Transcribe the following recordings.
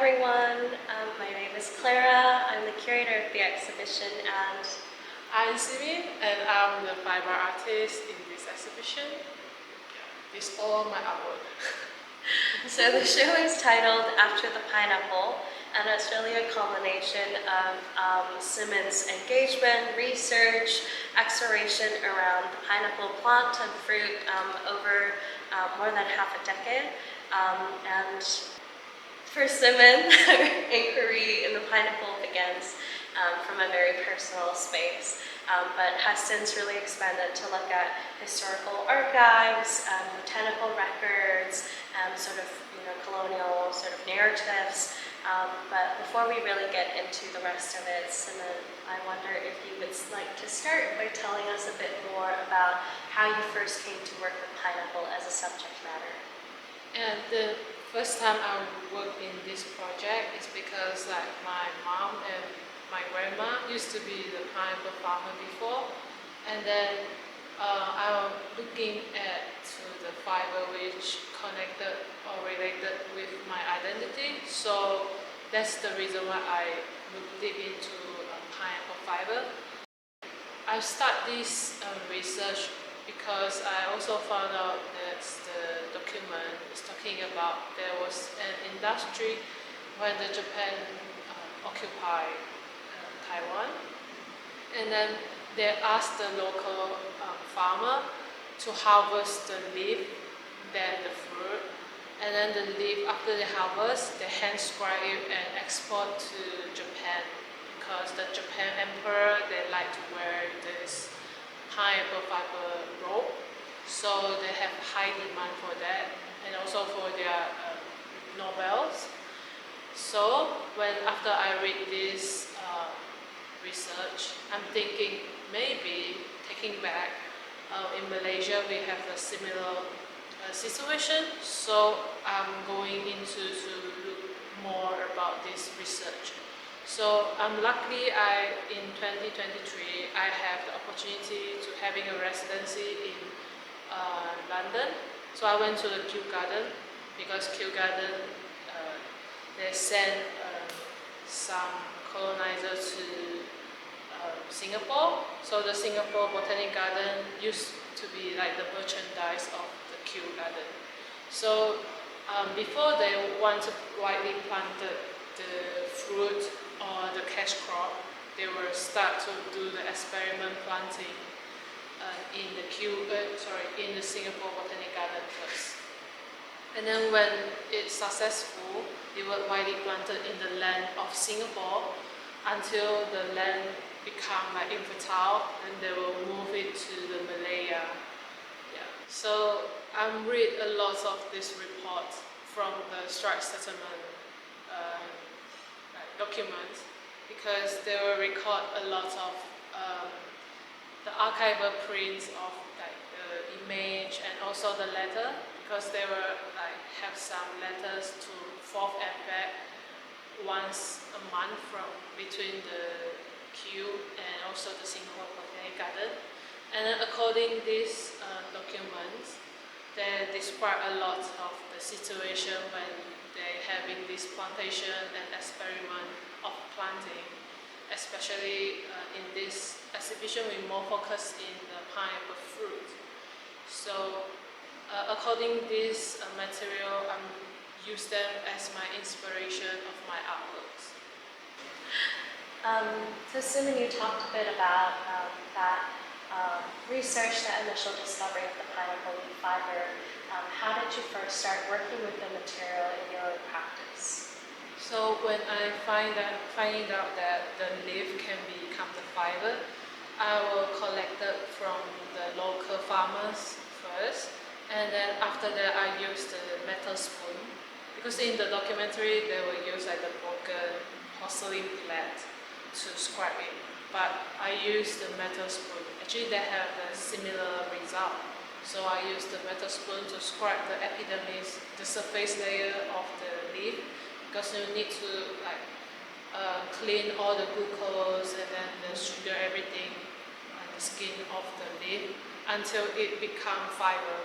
everyone. My name is Clara. I'm the curator of the exhibition, and I'm Simin, and I'm the fiber artist in this exhibition. This is all my artwork. so the show is titled After the Pineapple, and it's really a culmination of Simon's engagement, research, exploration around the pineapple plant and fruit over more than half a decade. And for Simon, our inquiry in the pineapple begins from a very personal space, but has since really expanded to look at historical archives, botanical records, sort of colonial sort of narratives. But before we really get into the rest of it, Simon, I wonder if you would like to start by telling us a bit more about how you first came to work with pineapple as a subject matter. And the first time I worked in this project is because my mom and my grandma used to be the pineapple farmer before, and then I was looking at the fiber which connected or related with my identity. So that's the reason why I looked deep into pineapple fiber. I started this research because I also found out that the document is talking about there was an industry when the Japan occupied Taiwan, and then they asked the local farmer to harvest the leaf, then the fruit, and then the leaf after they harvest, they hand scrape it and export to Japan, because the Japan emperor, they like to wear this pineapple fiber robe, so they have high demand for that, and also for their novels. So after I read this research, I'm thinking maybe taking back in Malaysia we have a similar situation, so I'm going into to look more about this research. So luckily in 2023 I have the opportunity to having a residency in London. So I went to the Kew Garden because Kew Garden they sent some colonizers to Singapore. So the Singapore Botanic Garden used to be like the merchandise of the Kew Garden. So before they want to widely plant the fruit or the cash crop, they will start to do the experiment planting in the Singapore Botanic Garden first. And then when it's successful, it will widely planted in the land of Singapore until the land become infertile, and they will move it to the Malaya. Yeah. So I read a lot of this report from the strike settlement documents, because they will record a lot of the archival prints of the image and also the letter, because they will have some letters to fourth unpack once a month from between the Kew and also the Singapore Botanic Garden. And then according to these documents, they describe a lot of the situation when they having this plantation and experiment of planting, especially in this exhibition we more focus in the pineapple fruit. So according to this material, I use them as my inspiration of my artworks. So Simon, you talked a bit about that research, that initial discovery of the pineapple leaf fiber. How did you first start working with the material in your practice? So when I finding out that the leaf can become the fiber, I will collect it from the local farmers first, and then after that I use the metal spoon, because in the documentary they will use the broken porcelain plate to scrape it, but I use the metal spoon. Actually they have a similar result. So I use the metal spoon to scrape the epidermis, the surface layer of the leaf, because you need to clean all the glucose and then the sugar, everything, and the skin of the leaf until it become fiber.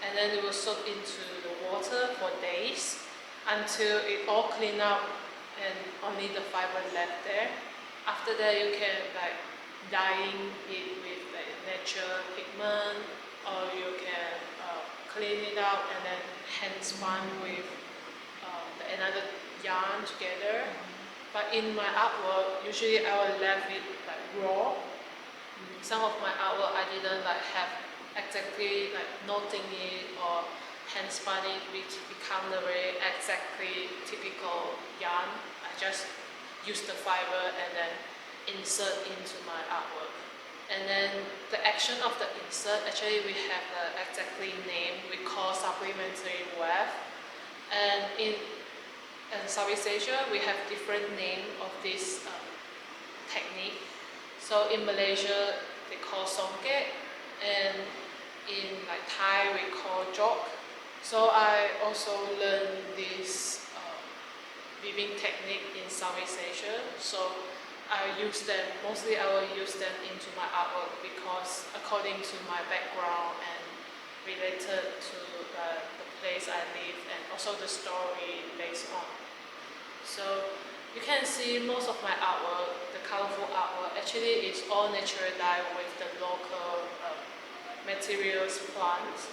And then it will soak into the water for days. until it all clean up and only the fiber left there. After that, you can like dyeing it with like natural pigment, or you can clean it out and then hand spun with another yarn together. But in my artwork, usually I will leave it like raw. Some of my artwork I didn't like have exactly like knotting it or hand spun it, which become the very exactly typical yarn. I just use the fiber and then insert into my artwork. And then the action of the insert, actually we have the exactly name we call supplementary weft. And in Southeast Asia, we have different name of this technique. So in Malaysia, they call songket, and in like Thai, we call jok. So I also learned this weaving technique in Southeast Asia. So I use them, mostly I will use them into my artwork because according to my background and related to the place I live and also the story based on. So you can see most of my artwork, the colorful artwork, actually is all natural dye with the local materials, plants.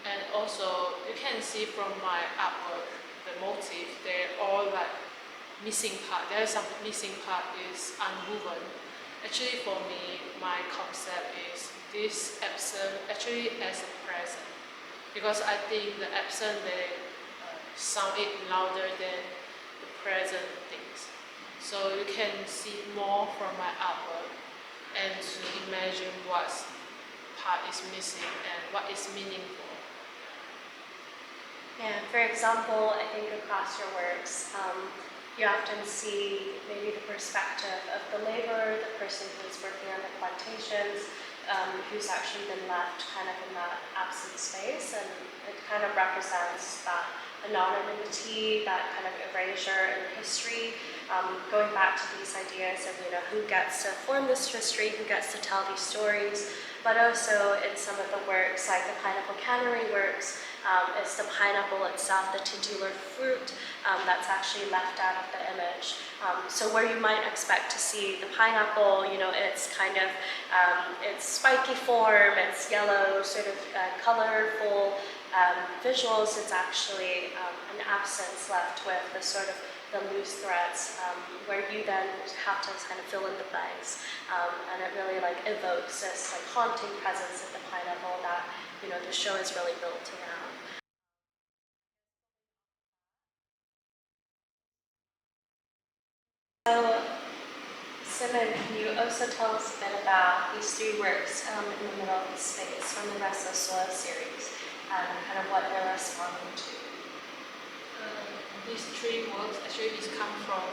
And also you can see from my artwork, the motif, they're all like missing part. There is some missing part is unwoven. Actually for me, my concept is this absent actually as a present. Because I think the absent, they sound it louder than the present things. So you can see more from my artwork and to imagine what part is missing and what is meaningful. Yeah, for example, I think across your works, you often see maybe the perspective of the laborer, the person who's working on the plantations, who's actually been left kind of in that absent space, and it kind of represents that anonymity, that kind of erasure in history, going back to these ideas of who gets to form this history, who gets to tell these stories, but also in some of the works, like the pineapple cannery works, it's the pineapple itself, the titular fruit, that's actually left out of the image. So where you might expect to see the pineapple, it's kind of, it's spiky form, it's yellow, sort of colorful visuals, it's actually an absence left with the sort of the loose threads, where you then have to kind of fill in the blanks, and it really like evokes this like haunting presence of the pineapple that the show is really built around. So, Simon, can you also tell us a bit about these three works in the middle of the space from the Restless Soil series, and kind of what they're responding to? These three works actually is come from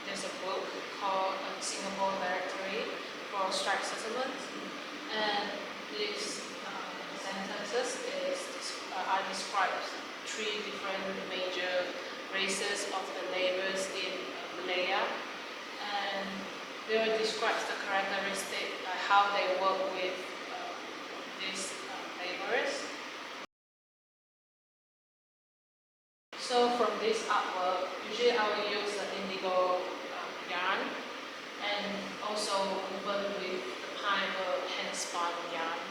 there's a book called Singapore Directory for Strike Settlements, and these sentences are described three different major races of the laborers in Malaya, and they will describe the characteristic, how they work with these laborers. So from this artwork, usually I will use the indigo yarn and also woven with the pineapple hand spun yarn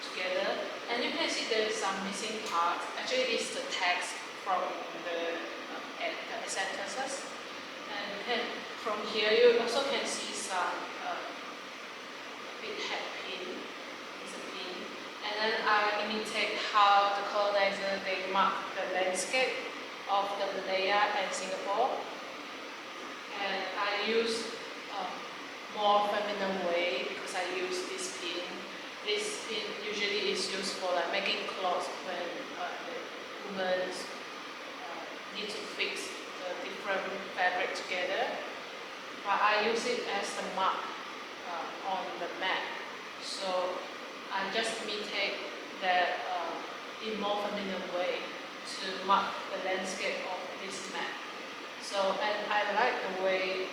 together. And you can see there is some missing parts. Actually, it's the text from the sentences. And from here, you also can see some big head pin. It's a pin. And then I imitate how the colonizer they mark the landscape of the Malaya and Singapore, and I use more feminine way because I use this pin. This pin usually is used for like making clothes when the women need to fix the different fabric together. But I use it as the mark on the mat. So I just imitate that in more feminine way to mark the landscape of this map. So, and I like the way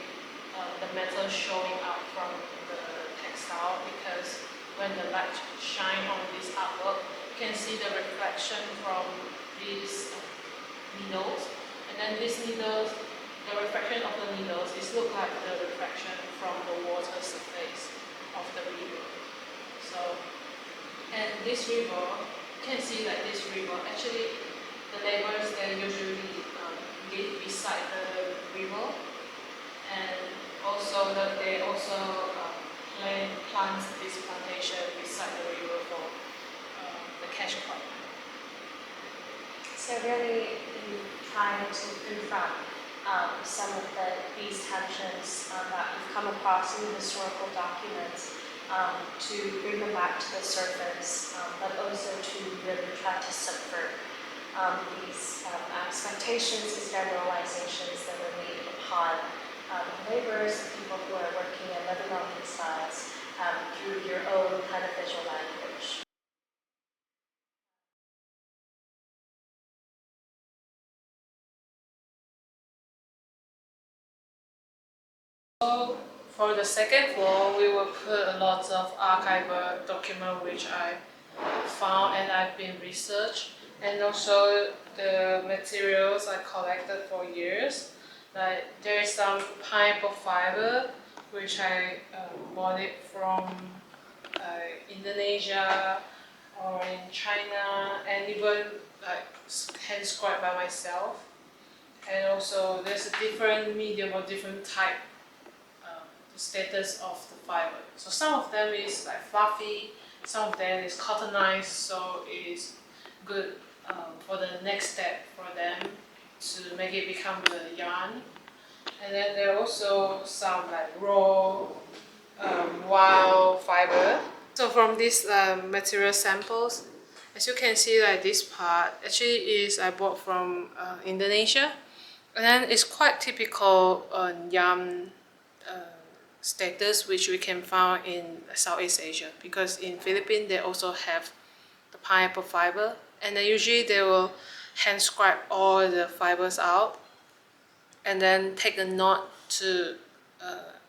the metal showing up from the textile, because when the light shine on this artwork, you can see the reflection from these needles And then these needles, the refraction of the needles is look like the refraction from the water surface of the river. So, and this river, you can see that this river, actually the neighbors, they usually live beside the river, and also that they also plant this plantation beside the river for the cash crop. So really trying to confront some of these tensions that we've come across in historical documents to bring them back to the surface, but also to really try to subvert these expectations, these generalizations that are made upon laborers and people who are working and living on these lands through your own kind of visual language. So for the second floor, we will put a lot of archival document which I found and I've been researched, and also the materials I collected for years. Like there is some pineapple fiber which I bought it from Indonesia or in China, and even like hand scribed by myself. And also there's a different medium or different type, the status of the fiber. So some of them is like fluffy, some of them is cottonized, so it is good for the next step for them to make it become the yarn. And then there are also some like raw wild fiber. So from these material samples, as you can see, like this part actually is I bought from Indonesia, and then it's quite typical yarn status which we can find in Southeast Asia, because in Philippines they also have the pineapple fiber, and then usually they will hand scribe all the fibers out and then take a knot to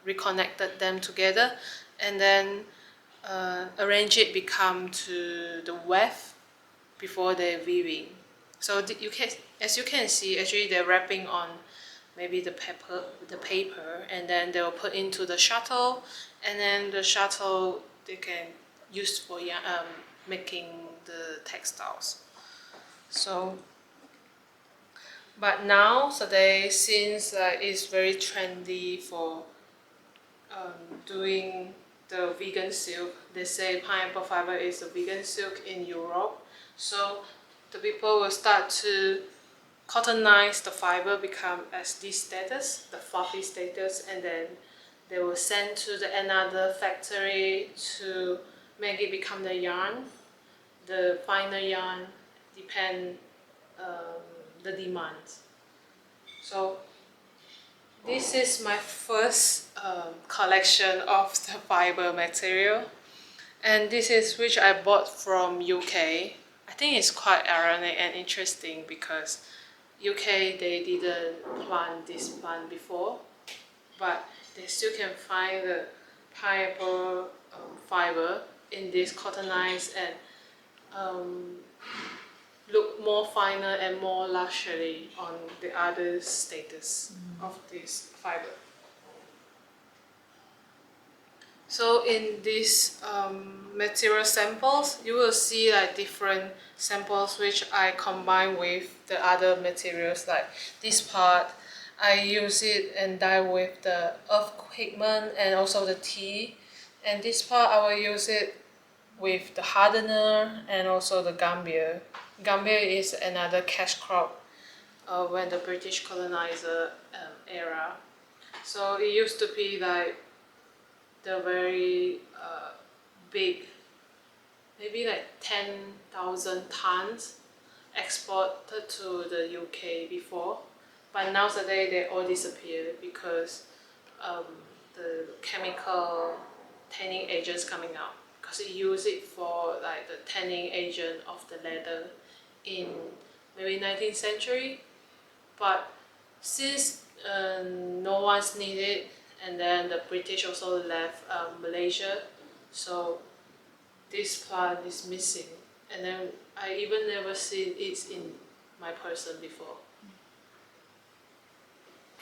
reconnect them together, and then arrange it become to the weft before they're weaving. So you can, as you can see, actually they're wrapping on maybe the paper, and then they will put into the shuttle, and then the shuttle they can use for making the textiles. So, but now today, since it's very trendy for doing the vegan silk, they say pineapple fiber is a vegan silk in Europe. So the people will start to cottonize the fiber, become as this status, the fluffy status, and then they will send to another factory to make it become the yarn. The finer yarn depend the demand. So this is my first collection of the fiber material, and this is which I bought from UK. I think it's quite ironic and interesting because UK they didn't plant this plant before, but they still can find the pineapple fiber in this cottonized and look more finer and more luxury on the other status of this fiber. So in these material samples, you will see like different samples which I combine with the other materials. Like this part, I use it and dye with the earth pigment and also the tea. And this part, I will use it with the hardener and also the gambia. Gambia is another cash crop when the British colonizer era. So it used to be like the very big, maybe like 10,000 tons exported to the UK before, but nowadays they all disappeared because the chemical tanning agents coming out, because it use it for like the tanning agent of the leather in maybe 19th century, but since no one's needed, and then the British also left Malaysia, so this plant is missing, and then I even never seen it in my person before.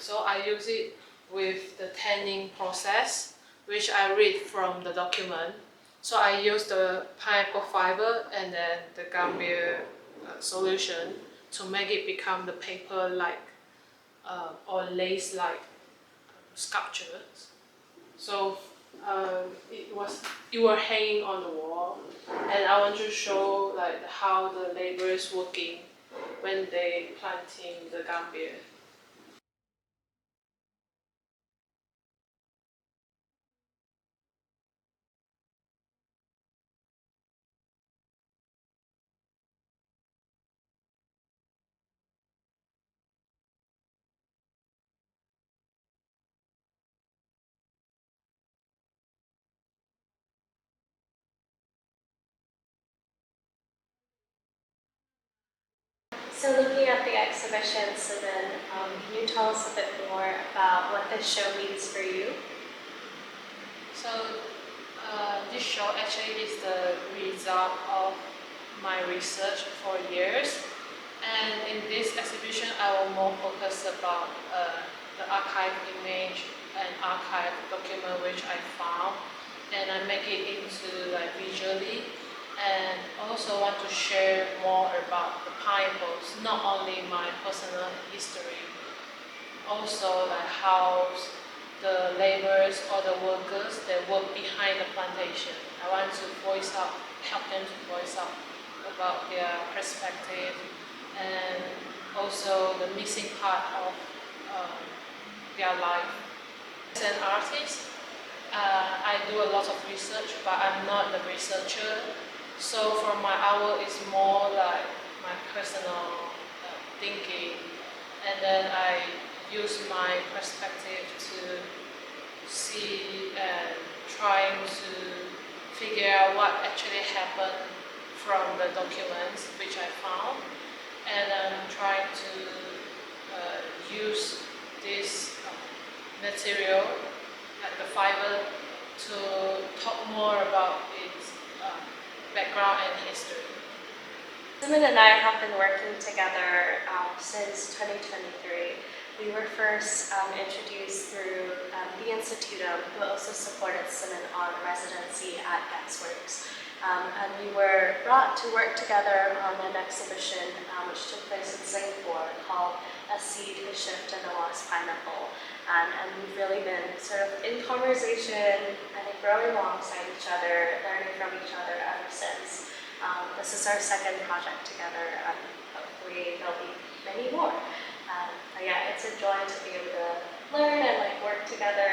So I use it with the tanning process, which I read from the document. So I use the pineapple fiber and then the gambia solution to make it become the paper-like or lace-like sculptures. So it was hanging on the wall, and I want to show like how the laborers working when they planting the gambia. So looking at the exhibition, so then can you tell us a bit more about what this show means for you? So this show actually is the result of my research for years, and in this exhibition I will more focus about the archive image and archive document which I found, and I make it into like visually, and also want to share more about the pineapples, not only my personal history, also like how the laborers or the workers that work behind the plantation. I want to help them to voice out about their perspective and also the missing part of um, their life. As an artist, I do a lot of research, but I'm not the researcher. So for my artwork, it's more like my personal thinking, and then I use my perspective to see and trying to figure out what actually happened from the documents which I found, and I'm trying to use this material, like the fiber, to talk more about its background and history. Simon and I have been working together since 2023. We were first introduced through the Institutum, who also supported Simon on residency at Xworks. And we were brought to work together on an exhibition which took place in Singapore called A Seed, A Shift, and a Lost Pineapple. And we've really been sort of in conversation, I think growing alongside each other, learning from each other ever since. This is our second project together, and hopefully there'll be many more. But yeah, it's a joy to be able to learn and like work together